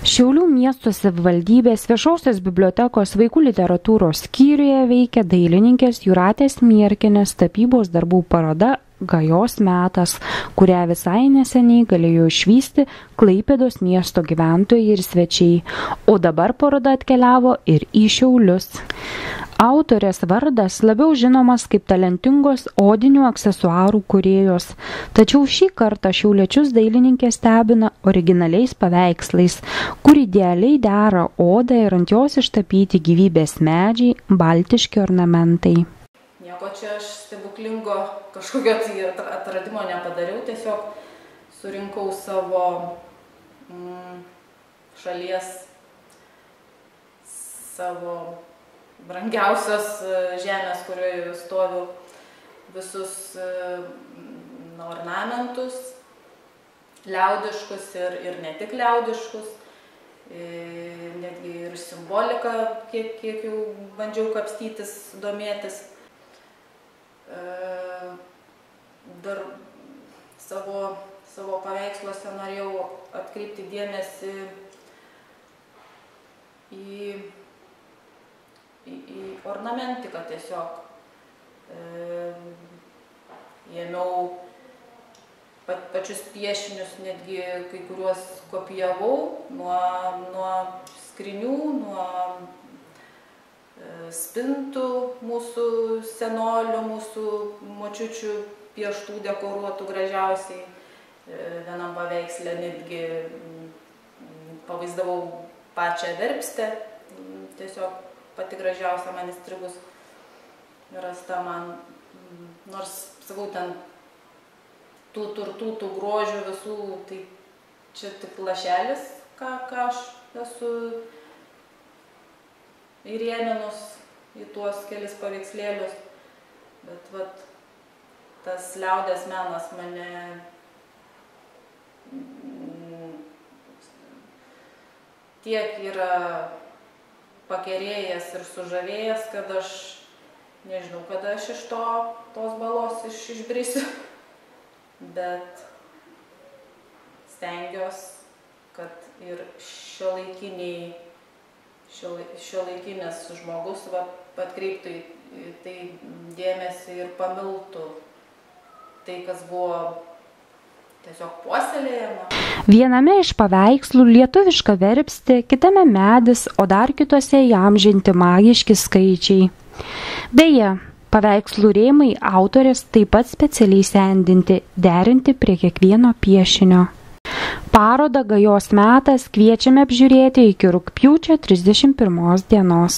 Šiaulių miesto savivaldybės viešosios bibliotekos vaikų literatūros skyriuje veikia dailininkės Jūratės Mierkienės tapybos darbų paroda Gajos metas, kurią visai neseniai galėjo išvysti Klaipėdos miesto gyventojai ir svečiai, o dabar paroda atkeliavo ir į Šiaulius. Autorės vardas labiau žinomas kaip talentingos odinių aksesuarų kūrėjos, tačiau šį kartą šiauliečius dailininkė stebina originaliais paveikslais, kur idealiai dera odą ir ant jos ištapyti gyvybės medžiai, baltiški ornamentai. Nieko čia aš stebuklingo kažkokio atradimo nepadariau, tiesiog surinkau savo šalies, savo brangiausios žemės, kurioje stoviu, visus ornamentus, liaudiškus ir ne tik liaudiškus, netgi ir simboliką, kiek jau bandžiau kapstytis, domėtis. Dar savo paveiksluose norėjau atkreipti dėmesį į ornamentiką tiesiog. Ėmiau pačius piešinius, netgi kai kuriuos kopijavau nuo skrinių, nuo spintų mūsų senolių, mūsų močiučių pieštų, dekoruotų gražiausiai. Vienam paveiksle netgi pavaizdavau pačią verpstę, tiesiog pati gražiausia man įstrigus rasta man. Nors, sakau, ten tų turtų, tų grožių visų, tai čia tik lašelis, ką aš esu įrėminus į tuos kelis paveikslėlius, bet vat, tas liaudės menas mane tiek yra pakerėjęs ir sužavėjęs, kad aš nežinau, kada aš iš tos balos išbrisiu, bet stengiuosi, kad ir šiuolaikinis žmogus atkreiptų į tai dėmesį ir pamiltų tai, kas buvo tiesiog puoselėjama. Viename iš paveikslų lietuviška verpstė, kitame medis, o dar kitose įamžinti magiški skaičiai. Beje, paveikslų rėmai autorės taip pat specialiai sendinti, derinti prie kiekvieno piešinio. Parodą Gajos metas kviečiame apžiūrėti iki rugpjūčio 31 dienos.